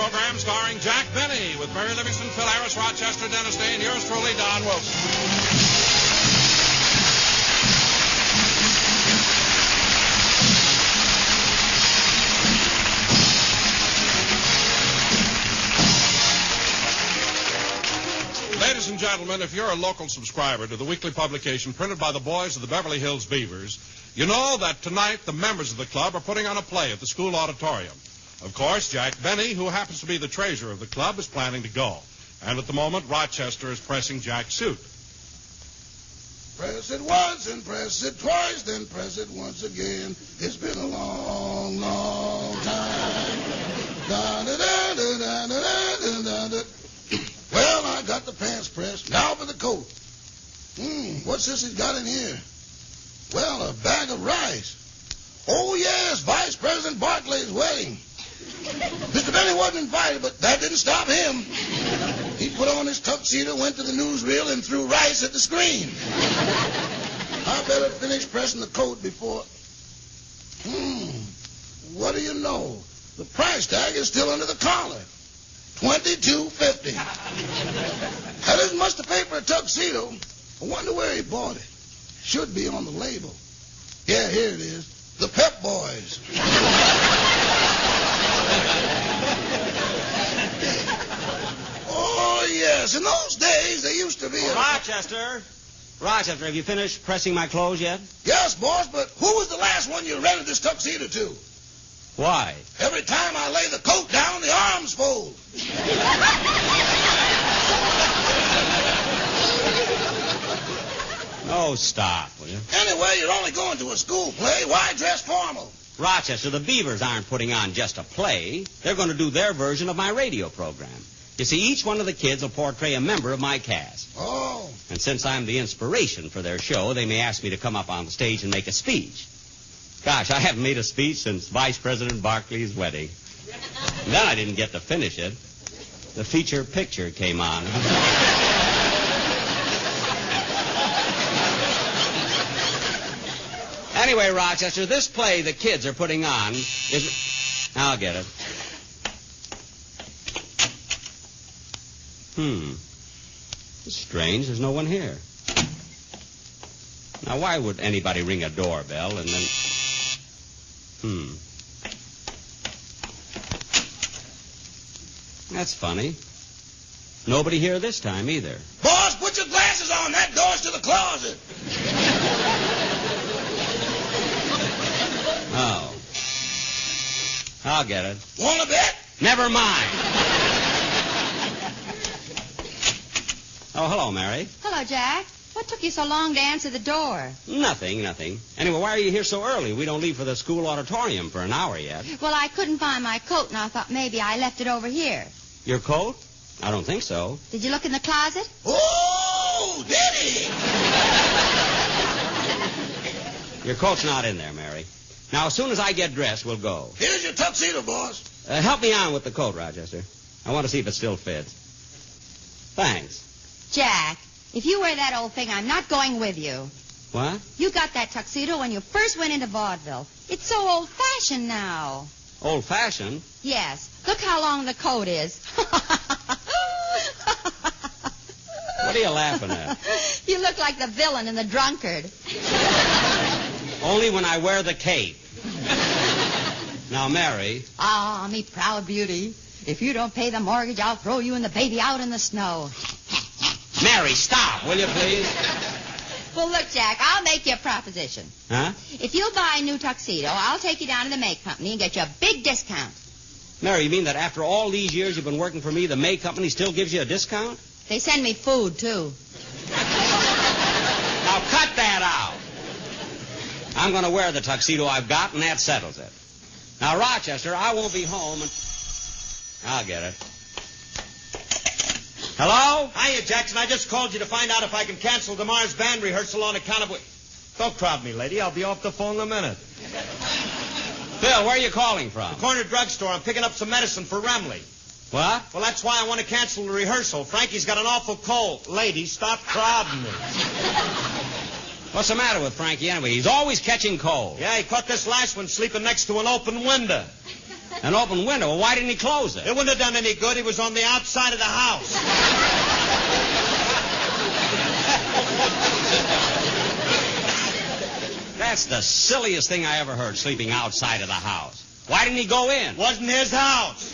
program starring Jack Benny with Mary Livingston, Phil Harris, Rochester, Dennis Day, and yours truly, Don Wilson. Ladies and gentlemen, if you're a local subscriber to the weekly publication printed by the boys of the Beverly Hills Beavers, you know that tonight the members of the club are putting on a play at the school auditorium. Of course, Jack Benny, who happens to be the treasurer of the club, is planning to go. And at the moment, Rochester is pressing Jack's suit. Press it once and press it twice, then press it once again. It's been a long, long time. Da-da-da-da-da-da-da-da-da. Well, I got the pants pressed. Now for the coat. What's this he's got in here? Well, a bag of rice. Oh, yes, Vice President Barclay's wedding. Mr. Benny wasn't invited, but that didn't stop him. He put on his tuxedo, went to the newsreel, and threw rice at the screen. I better finish pressing the coat before... What do you know? The price tag is still under the collar. $22.50. That isn't much to pay for a tuxedo. I wonder where he bought it. Should be on the label. Yeah, here it is. The Pep Boys. Oh, yes. In those days, there used to be a... Rochester, have you finished pressing my clothes yet? Yes, boss, but who was the last one you rented this tuxedo to? Why? Every time I lay the coat down, the arms fold. Oh, stop, will you? Anyway, you're only going to a school play. Why dress formal? Rochester, the Beavers aren't putting on just a play. They're going to do their version of my radio program. You see, each one of the kids will portray a member of my cast. Oh. And since I'm the inspiration for their show, they may ask me to come up on the stage and make a speech. Gosh, I haven't made a speech since Vice President Barclay's wedding. And then I didn't get to finish it. The feature picture came on. Anyway, Rochester, this play the kids are putting on is... I'll get it. It's strange. There's no one here. Now, why would anybody ring a doorbell and then... That's funny. Nobody here this time, either. Boss, put your glasses on. That door's to the closet. Oh. I'll get it. Want a bet? Never mind. Oh, hello, Mary. Hello, Jack. What took you so long to answer the door? Nothing. Anyway, why are you here so early? We don't leave for the school auditorium for an hour yet. Well, I couldn't find my coat, and I thought maybe I left it over here. Your coat? I don't think so. Did you look in the closet? Oh, did he? Your coat's not in there, Mary. Now, as soon as I get dressed, we'll go. Here's your tuxedo, boss. Help me on with the coat, Rochester. I want to see if it still fits. Thanks. Jack, if you wear that old thing, I'm not going with you. What? You got that tuxedo when you first went into vaudeville. It's so old-fashioned now. Old-fashioned? Yes. Look how long the coat is. What are you laughing at? You look like the villain in The Drunkard. Only when I wear the cape. Now, Mary. Ah, me proud beauty. If you don't pay the mortgage, I'll throw you and the baby out in the snow. Mary, stop, will you, please? Well, look, Jack, I'll make you a proposition. Huh? If you'll buy a new tuxedo, I'll take you down to the May Company and get you a big discount. Mary, you mean that after all these years you've been working for me, the May Company still gives you a discount? They send me food, too. Now, cut that out. I'm going to wear the tuxedo I've got, and that settles it. Now, Rochester, I won't be home, and... I'll get it. Hello? Hiya, Jackson. I just called you to find out if I can cancel tomorrow's band rehearsal on account of... Don't crowd me, lady. I'll be off the phone in a minute. Phil, where are you calling from? The corner drugstore. I'm picking up some medicine for Remley. What? Well, that's why I want to cancel the rehearsal. Frankie's got an awful cold. Lady, stop crowding me. What's the matter with Frankie anyway? He's always catching cold. Yeah, he caught this last one sleeping next to an open window. An open window? Well, why didn't he close it? It wouldn't have done any good. He was on the outside of the house. That's the silliest thing I ever heard, sleeping outside of the house. Why didn't he go in? Wasn't his house.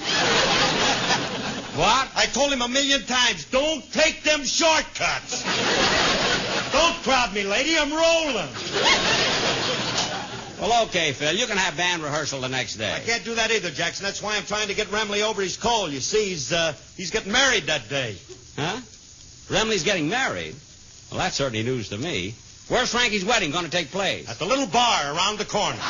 What? I told him 1,000,000 times, don't take them shortcuts. Don't crowd me, lady. I'm rolling. Well, okay, Phil. You can have band rehearsal the next day. I can't do that either, Jackson. That's why I'm trying to get Remley over his cold. You see, he's getting married that day. Huh? Remley's getting married? Well, that's certainly news to me. Where's Frankie's wedding going to take place? At the little bar around the corner.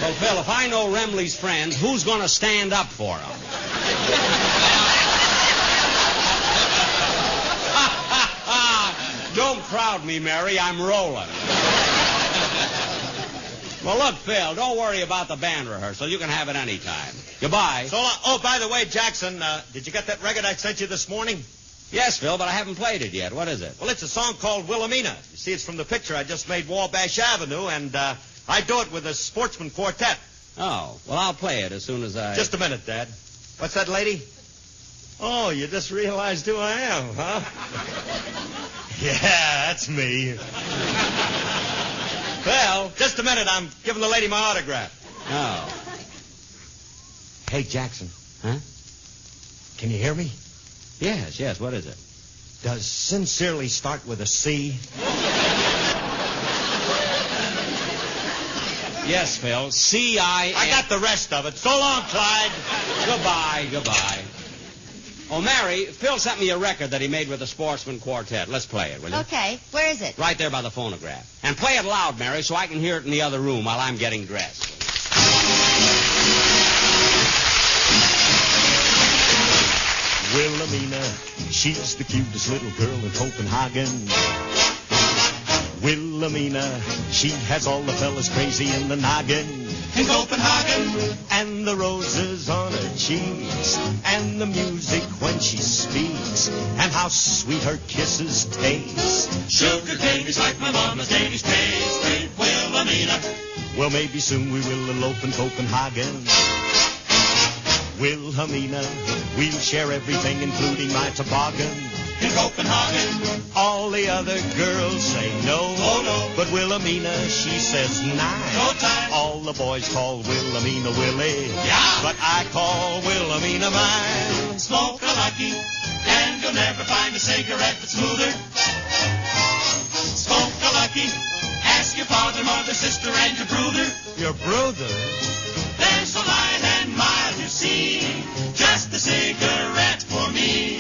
Well, Phil, if I know Remley's friends, who's going to stand up for him? Don't crowd me, Mary. I'm rolling. Well, look, Phil, don't worry about the band rehearsal. You can have it any time. Goodbye. Oh, by the way, Jackson, did you get that record I sent you this morning? Yes, Phil, but I haven't played it yet. What is it? Well, it's a song called Wilhelmina. You see, it's from the picture I just made, Wabash Avenue, and I do it with a sportsman quartet. Oh, well, I'll play it as soon as I... Just a minute, Dad. What's that, lady? Oh, you just realized who I am, huh? Yeah, that's me. Well, just a minute. I'm giving the lady my autograph. Oh. Hey, Jackson. Huh? Can you hear me? Yes. What is it? Does sincerely start with a C? Yes, Phil. C-I... I got the rest of it. So long, Clyde. Goodbye. Oh, Mary, Phil sent me a record that he made with the Sportsman Quartet. Let's play it, will you? Okay. Where is it? Right there by the phonograph. And play it loud, Mary, so I can hear it in the other room while I'm getting dressed. Wilhelmina, she's the cutest little girl in Copenhagen. Wilhelmina, she has all the fellas crazy in the noggin. In Copenhagen. And the roses on her cheeks, and the music when she speaks, and how sweet her kisses taste. Sugar babies like my mama's Danish pastry, Wilhelmina. Well, maybe soon we will elope in Copenhagen. Wilhelmina, we'll share everything, including my toboggan. In Copenhagen. All the other girls say no. Oh, no. But Wilhelmina, she says nine. No time. All the boys call Wilhelmina Willie. Yeah. But I call Wilhelmina mine. Smoke a lucky, and you'll never find a cigarette that's smoother. Smoke a lucky, ask your father, mother, sister, and your brother. Your brother? There's a line and mile, you see, just a cigarette for me.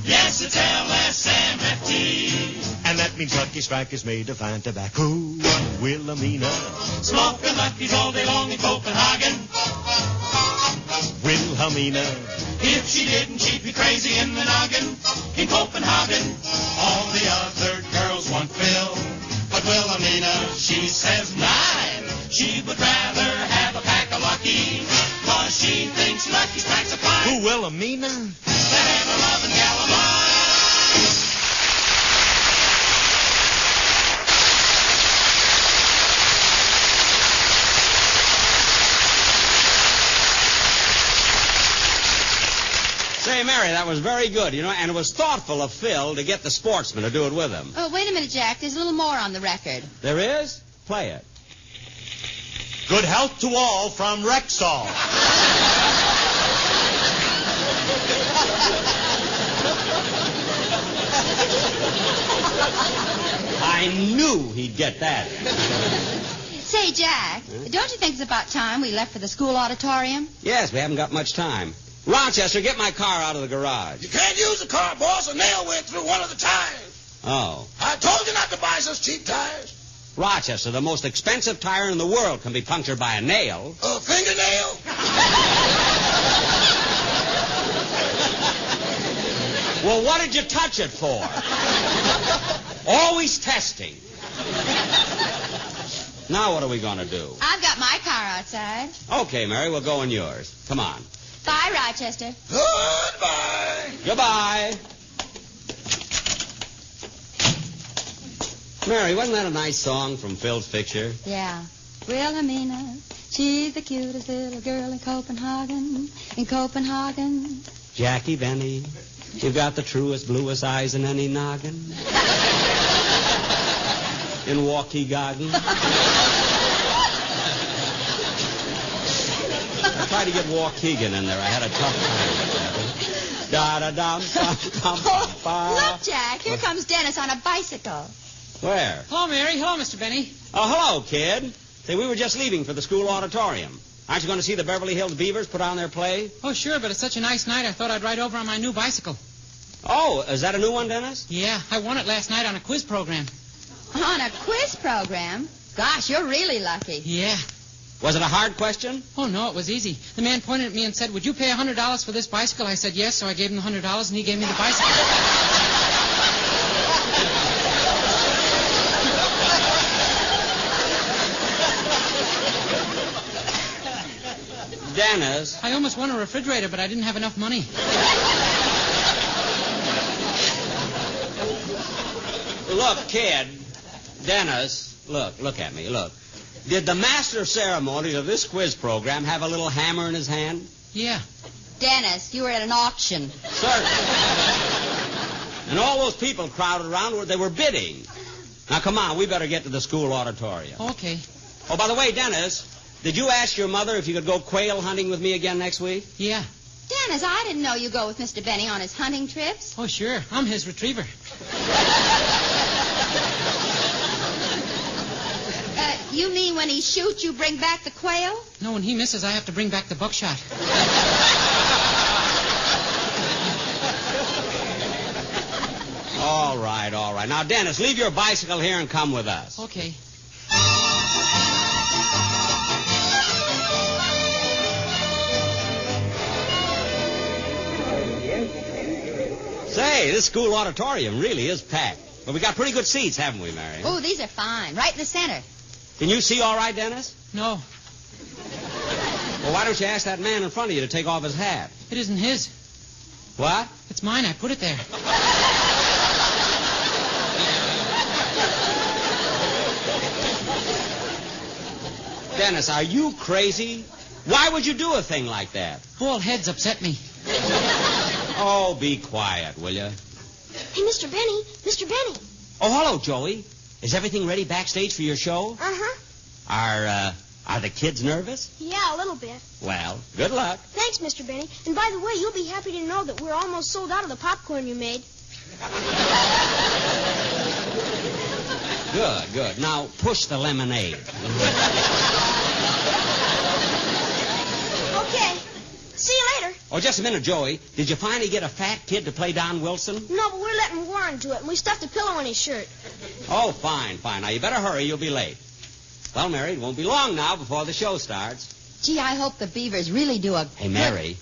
Yes, it's LSMFT. And that means Lucky Strike is made of fine tobacco. Wilhelmina. Smoking Luckies all day long in Copenhagen. Wilhelmina. If she didn't, she'd be crazy in the noggin. In Copenhagen, all the other girls want Phil. But Wilhelmina, she says 9. She would rather have a pack of Lucky, 'cause she thinks Lucky Strikes are fine. Who, Wilhelmina? That ever-loving gal of mine. Say, Mary, that was very good, and it was thoughtful of Phil to get the Sportsman to do it with him. Oh, wait a minute, Jack. There's a little more on the record. There is? Play it. Good health to all from Rexall. I knew he'd get that. Say, Jack, don't you think it's about time we left for the school auditorium? Yes, we haven't got much time. Rochester, get my car out of the garage. You can't use the car, boss. A nail went through one of the tires. Oh. I told you not to buy such cheap tires. Rochester, the most expensive tire in the world can be punctured by a nail. A fingernail? Well, what did you touch it for? Always testing. Now what are we going to do? I've got my car outside. Okay, Mary, we'll go in yours. Come on. Bye, Rochester. Goodbye. Goodbye. Mary, wasn't that a nice song from Phil's picture? Yeah. Wilhelmina, She's the cutest little girl in Copenhagen, Jackie Benny, you've got the truest, bluest eyes in any noggin. In Waukegan. I tried to get Waukegan in there. I had a tough time. Look, Jack, here comes Dennis on a bicycle. Where? Hello, Mary. Hello, Mr. Benny. Oh, hello, kid. Say, we were just leaving for the school auditorium. Aren't you going to see the Beverly Hills Beavers put on their play? Oh, sure, but it's such a nice night, I thought I'd ride over on my new bicycle. Oh, is that a new one, Dennis? Yeah, I won it last night on a quiz program. On a quiz program? Gosh, you're really lucky. Yeah. Was it a hard question? Oh, no, it was easy. The man pointed at me and said, would you pay $100 for this bicycle? I said yes, so I gave him the $100, and he gave me the bicycle. Dennis. I almost won a refrigerator, but I didn't have enough money. Look, kid. Dennis, look at me, look. Did the master of ceremonies of this quiz program have a little hammer in his hand? Yeah. Dennis, you were at an auction. Certainly. And all those people crowded around, they were bidding. Now, come on, we better get to the school auditorium. Okay. Oh, by the way, Dennis, did you ask your mother if you could go quail hunting with me again next week? Yeah. Dennis, I didn't know you go with Mr. Benny on his hunting trips. Oh, sure. I'm his retriever. You mean when he shoots, you bring back the quail? No, when he misses, I have to bring back the buckshot. All right. Now, Dennis, leave your bicycle here and come with us. Okay. Say, this school auditorium really is packed. But we got pretty good seats, haven't we, Mary? Oh, these are fine. Right in the center. Can you see all right, Dennis? No, Well, why don't you ask that man in front of you to take off his hat? it isn't his. What? It's mine. I put it there. Dennis, are you crazy? Why would you do a thing like that? Bald heads upset me. Oh, be quiet, will you? Hey, Mr. Benny. Mr. Benny. Oh, hello, Joey. Is everything ready backstage for your show? Uh-huh. Are the kids nervous? Yeah, a little bit. Well, good luck. Thanks, Mr. Benny. And by the way, you'll be happy to know that we're almost sold out of the popcorn you made. Good. Now, push the lemonade. Okay. See you later. Oh, just a minute, Joey. Did you finally get a fat kid to play Don Wilson? No, but we're letting Warren do it, and we stuffed a pillow in his shirt. Oh, fine. Now, you better hurry. You'll be late. Well, Mary, it won't be long now before the show starts. Gee, I hope the Beavers really do a... Hey, Mary.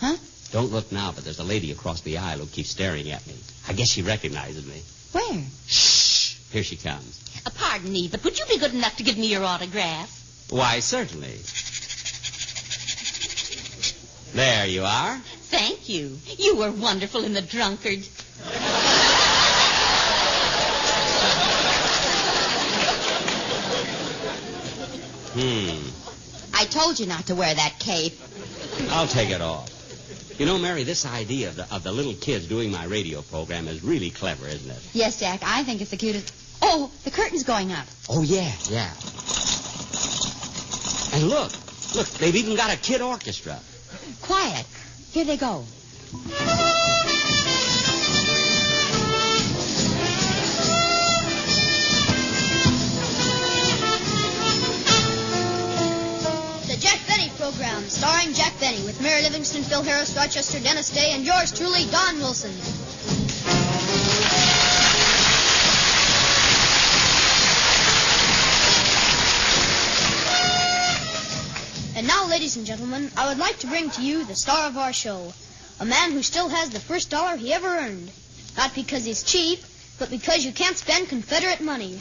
Huh? Don't look now, but there's a lady across the aisle who keeps staring at me. I guess she recognizes me. Where? Shh! Here she comes. Pardon me, but would you be good enough to give me your autograph? Why, certainly. There you are. Thank you. You were wonderful in The Drunkard. I told you not to wear that cape. I'll take it off. You know, Mary, this idea of the little kids doing my radio program is really clever, isn't it? Yes, Jack, I think it's the cutest... Oh, the curtain's going up. Oh, yeah. And look, they've even got a kid orchestra. Quiet. Here they go. The Jack Benny program, starring Jack Benny, with Mary Livingston, Phil Harris, Rochester, Dennis Day, and yours truly, Don Wilson. And now, ladies and gentlemen, I would like to bring to you the star of our show, a man who still has the first dollar he ever earned. Not because he's cheap, but because you can't spend Confederate money.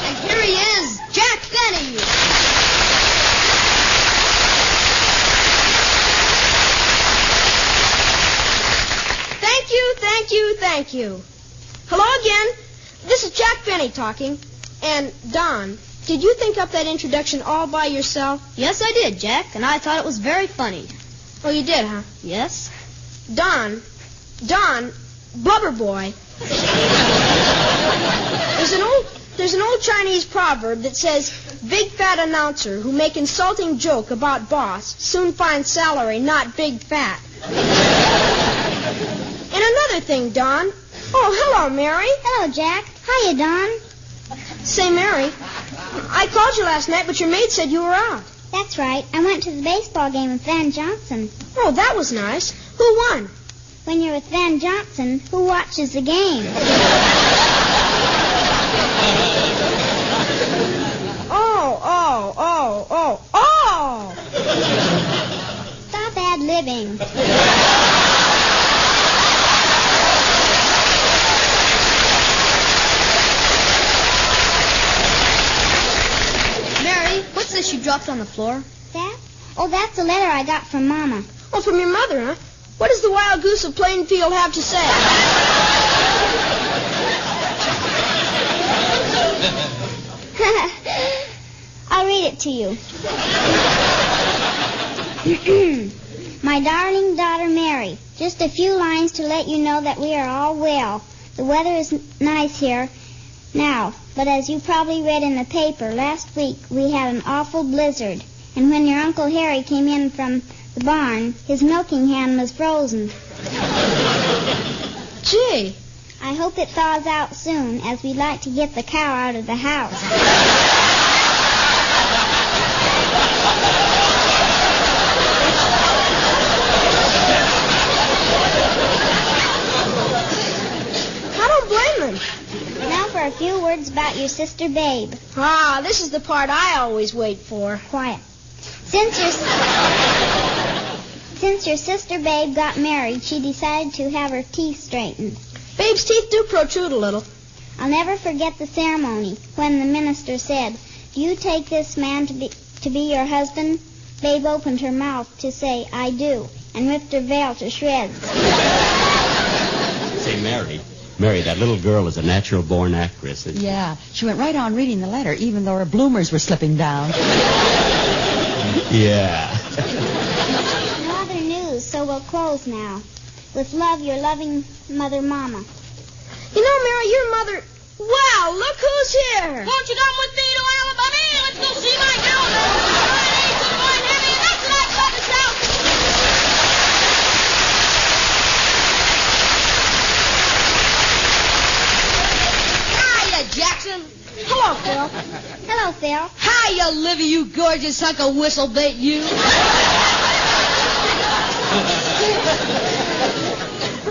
And here he is, Jack Benny! Thank you. Hello again. This is Jack Benny talking. And Don, did you think up that introduction all by yourself? Yes, I did, Jack, and I thought it was very funny. Oh, you did, huh? Yes? Don, blubber boy. There's an old Chinese proverb that says, big fat announcer who make insulting joke about boss soon finds salary, not big fat. And another thing, Don. Oh, hello, Mary. Hello, Jack. Hiya, Don. Say, Mary, I called you last night, but your maid said you were out. That's right. I went to the baseball game with Van Johnson. Oh, that was nice. Who won? When you're with Van Johnson, who watches the game? Oh. Stop ad-libbing. Mary, what's this you dropped on the floor? That? Oh, that's a letter I got from Mama. Oh, from your mother, huh? What does the wild goose of Plainfield have to say? I'll read it to you. My darling daughter Mary, just a few lines to let you know that we are all well. The weather is nice here now, but as you probably read in the paper, last week we had an awful blizzard, and when your Uncle Harry came in from the barn, his milking hand was frozen. Gee. I hope it thaws out soon, as we'd like to get the cow out of the house. I don't blame them. Now for a few words about your sister Babe. Ah, this is the part I always wait for. Quiet. Since your sister Babe got married, she decided to have her teeth straightened. Babe's teeth do protrude a little. I'll never forget the ceremony when the minister said, "Do you take this man to be your husband?" Babe opened her mouth to say, "I do," and ripped her veil to shreds. Say, Mary, that little girl is a natural-born actress. Yeah, she went right on reading the letter, even though her bloomers were slipping down. Yeah. No other news, so we'll close now. With love, your loving mother, Mama. You know, Mary, your mother... Wow, look who's here. Won't you come with me to Alabama? Let's go see my girl. That's what I've got to shout. Hiya, Jackson. Hello, Phil. Hello, Phil. Hiya, Livy, you gorgeous hunk of whistle bait, you.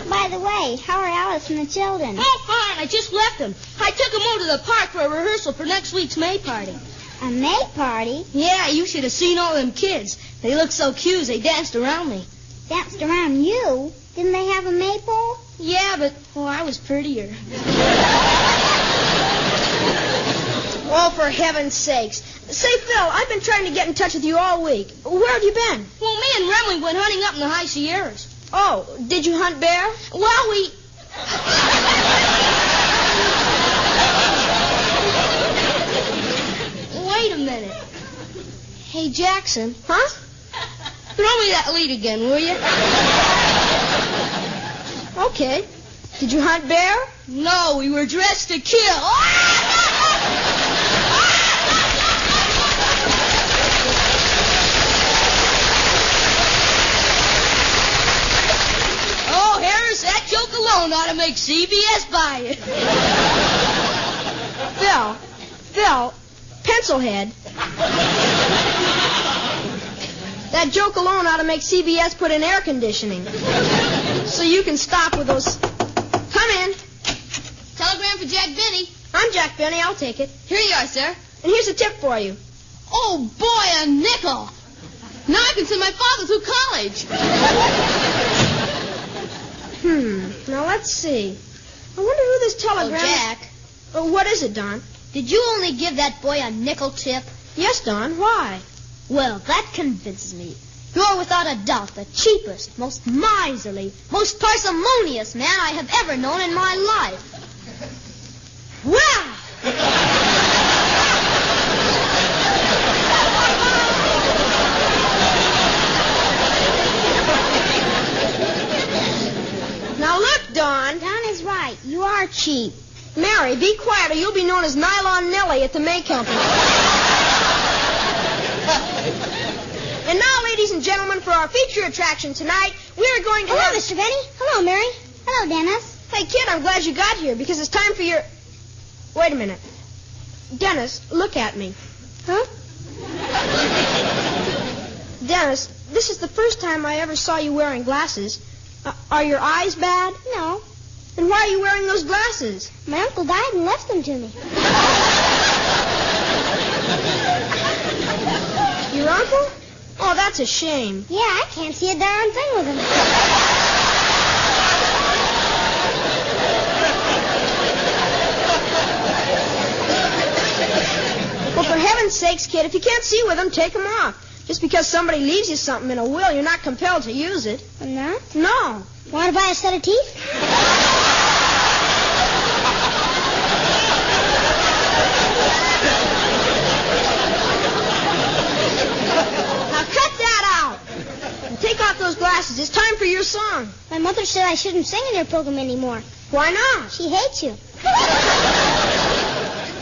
By the way, how are Alice and the children? Oh, fine. I just left them. I took them over to the park for a rehearsal for next week's May party. A May party? Yeah, you should have seen all them kids. They looked so cute as they danced around me. Danced around you? Didn't they have a maypole? Yeah, but, I was prettier. Oh, for heaven's sakes. Say, Phil, I've been trying to get in touch with you all week. Where have you been? Well, me and Remley went hunting up in the high Sierras. Oh, did you hunt bear? Well, we... Wait a minute. Hey, Jackson. Huh? Throw me that lead again, will you? Okay. Did you hunt bear? No, we were dressed to kill. Oh, Harris, that joke alone ought to make CBS buy it. Phil, Pencilhead. That joke alone ought to make CBS put in air conditioning. So you can stop with those... Come in. Telegram for Jack Benny. I'm Jack Benny. I'll take it. Here you are, sir. And here's a tip for you. Oh, boy, a nickel. Now I can send my father through college. Now let's see. I wonder who this telegram... Oh, Jack. Oh, what is it, Don? Did you only give that boy a nickel tip? Yes, Don. Why? Well, that convinces me. You're without a doubt the cheapest, most miserly, most parsimonious man I have ever known in my life. Wow! Don. Don is right. You are cheap. Mary, be quiet or you'll be known as Nylon Nellie at the May Company. And now, ladies and gentlemen, for our feature attraction tonight, we're going to Hello, Mr. Benny. Hello, Mary. Hello, Dennis. Hey, kid, I'm glad you got here because it's time for your... Wait a minute. Dennis, look at me. Huh? Dennis, this is the first time I ever saw you wearing glasses. Are your eyes bad? No. Then why are you wearing those glasses? My uncle died and left them to me. Your uncle? Oh, that's a shame. Yeah, I can't see a darn thing with them. Well, for heaven's sakes, kid, if you can't see with them, take them off. Just because somebody leaves you something in a will, you're not compelled to use it. I'm not? No. Want to buy a set of teeth? Now cut that out. And take off those glasses. It's time for your song. My mother said I shouldn't sing in your program anymore. Why not? She hates you.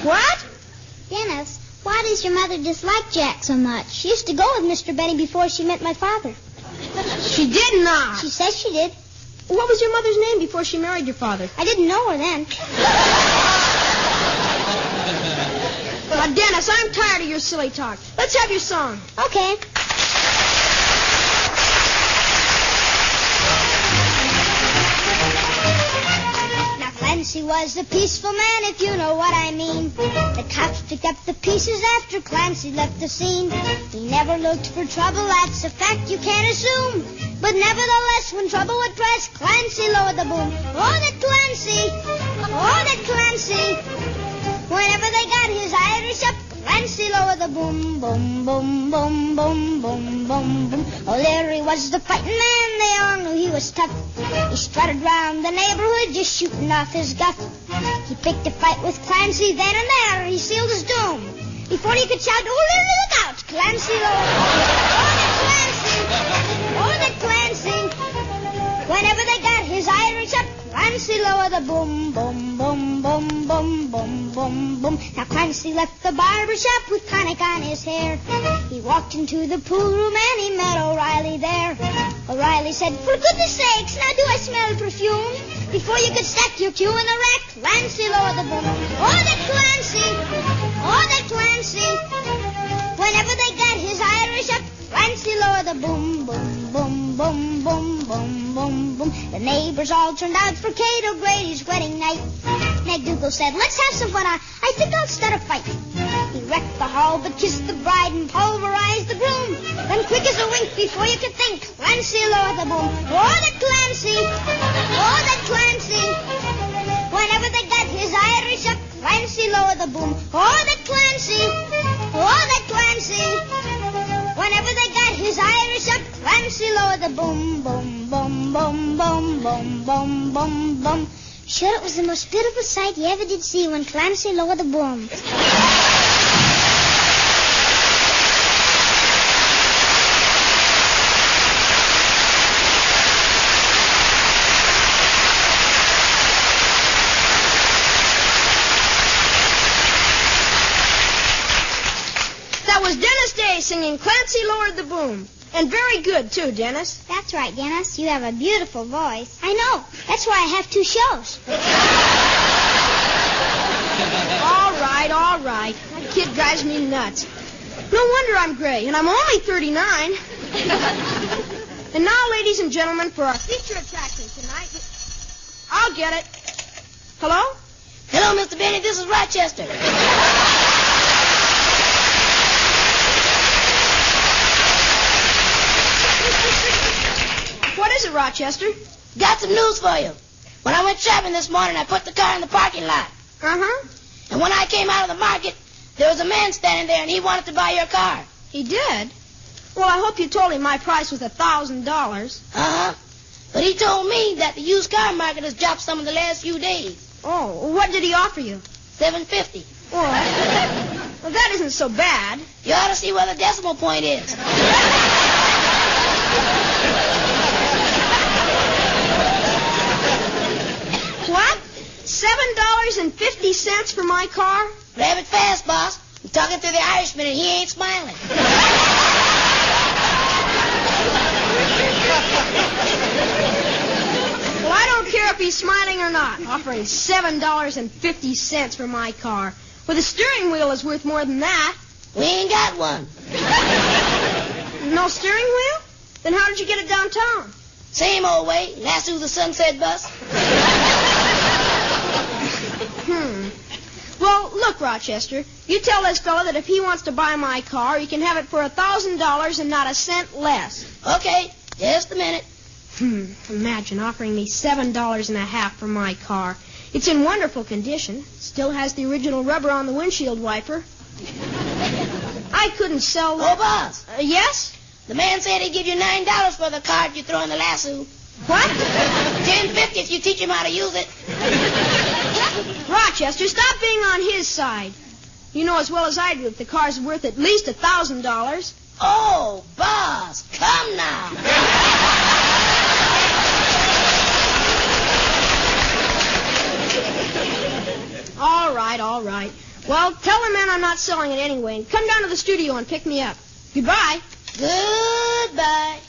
What? Dennis, why does your mother dislike Jack so much? She used to go with Mr. Benny before she met my father. She did not. She says she did. What was your mother's name before she married your father? I didn't know her then. Now, Dennis, I'm tired of your silly talk. Let's have your song. Okay. Now, Clancy was a peaceful man, if you know what I mean. The cops picked up the pieces after Clancy left the scene. He never looked for trouble, that's a fact you can't assume. But nevertheless, when trouble would press, Clancy lowered the boom. Oh, that Clancy! Oh, that Clancy! Whenever they got his Irish up, Clancy lowered the boom, boom, boom, boom, boom, boom, boom, boom. Oh, there he was, the fighting man, they all knew he was tough. He strutted round the neighborhood, just shooting off his guff. He picked a fight with Clancy, then and there he sealed his doom. Before he could shout, oh, look out, Clancy lowered the boom. Oh, that Clancy! Oh, that Clancy! Whenever they got his Irish up, Clancy lowered the boom, boom, boom, boom, boom, boom, boom, boom. Now Clancy left the barber shop with tonic on his hair. He walked into the pool room and he met O'Reilly there. O'Reilly said, for goodness sakes, now do I smell perfume? Before you could stack your cue in the rack, Clancy lowered the boom. Oh, that Clancy! Oh, that Clancy! Whenever they got his Irish up, Clancy lowered the boom, boom, boom, boom, boom, boom, boom, boom. The neighbors all turned out for Kate O'Grady's wedding night. McDougal said, let's have some fun. I think I'll start a fight. He wrecked the hall but kissed the bride and pulverized the groom. Then quick as a wink, before you could think, Clancy lowered the boom. Oh, that Clancy! Oh, that Clancy! Whenever they got his Irish up, Clancy lowered the boom. Oh, that Clancy! Oh, that Clancy! Whenever they got his Irish up, Clancy lowered the boom, boom, boom, boom, boom, boom, boom, boom, boom. Sure, it was the most beautiful sight you ever did see when Clancy lowered the boom. That was Dennis Day singing Clancy Lowered the Boom. And very good, too, Dennis. That's right, Dennis. You have a beautiful voice. I know. That's why I have 2 shows. All right. That kid drives me nuts. No wonder I'm gray, and I'm only 39. And now, ladies and gentlemen, for our feature attraction tonight, I'll get it. Hello? Hello, Mr. Benny. This is Rochester. What is it, Rochester? Got some news for you. When I went shopping this morning, I put the car in the parking lot. Uh-huh. And when I came out of the market, there was a man standing there, and he wanted to buy your car. He did? Well, I hope you told him my price was $1,000. Uh-huh. But he told me that the used car market has dropped some in the last few days. Oh, what did he offer you? $750. Well, that isn't so bad. You ought to see where the decimal point is. $7.50 for my car? Grab it fast, boss. I'm talking to the Irishman and he ain't smiling. Well, I don't care if he's smiling or not. Offering $7.50 for my car. Well, the steering wheel is worth more than that. We ain't got one. No steering wheel? Then how did you get it downtown? Same old way. Lasso the Sunset Bus. Well, look, Rochester. You tell this fella that if he wants to buy my car, he can have it for $1,000 and not a cent less. Okay, just a minute. Imagine offering me $7.50 for my car. It's in wonderful condition. Still has the original rubber on the windshield wiper. I couldn't sell that. Oh, boss. Yes? The man said he'd give you $9 for the card you throw in the lasso. What? $10.50 if you teach him how to use it. Rochester, stop being on his side. You know as well as I do if the car's worth at least $1,000. Oh, boss, come now. All right. Well, tell the man I'm not selling it anyway, and come down to the studio and pick me up. Goodbye. Goodbye.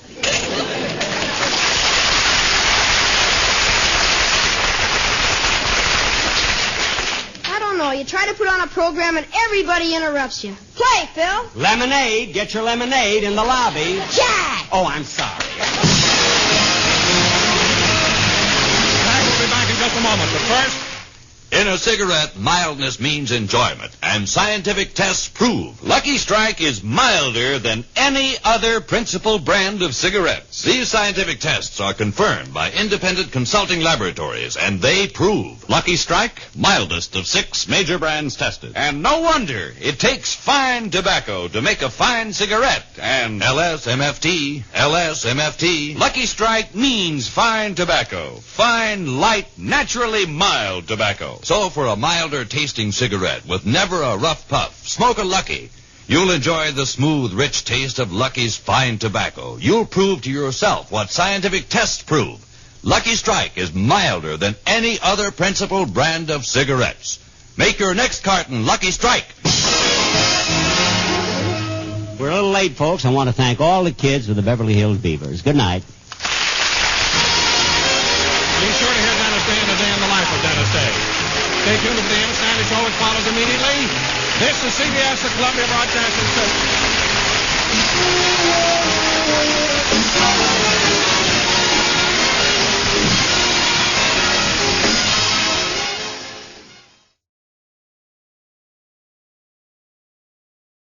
I don't know. You try to put on a program and everybody interrupts you. Play, Phil. Lemonade. Get your lemonade in the lobby. Jack! Oh, I'm sorry. We'll be back in just a moment, but first... In a cigarette, mildness means enjoyment, and scientific tests prove Lucky Strike is milder than any other principal brand of cigarettes. These scientific tests are confirmed by independent consulting laboratories, and they prove Lucky Strike, mildest of 6 major brands tested. And no wonder it takes fine tobacco to make a fine cigarette, and LSMFT. Lucky Strike means fine tobacco, fine, light, naturally mild tobacco. So for a milder tasting cigarette with never a rough puff, smoke a Lucky. You'll enjoy the smooth, rich taste of Lucky's fine tobacco. You'll prove to yourself what scientific tests prove. Lucky Strike is milder than any other principal brand of cigarettes. Make your next carton Lucky Strike. We're a little late, folks. I want to thank all the kids of the Beverly Hills Beavers. Good night. Be sure to hear Dennis Day and a Day in the Life of Dennis Day. Stay tuned to the Ian Standard Show, which follows immediately. This is CBS, the Columbia Broadcasting System.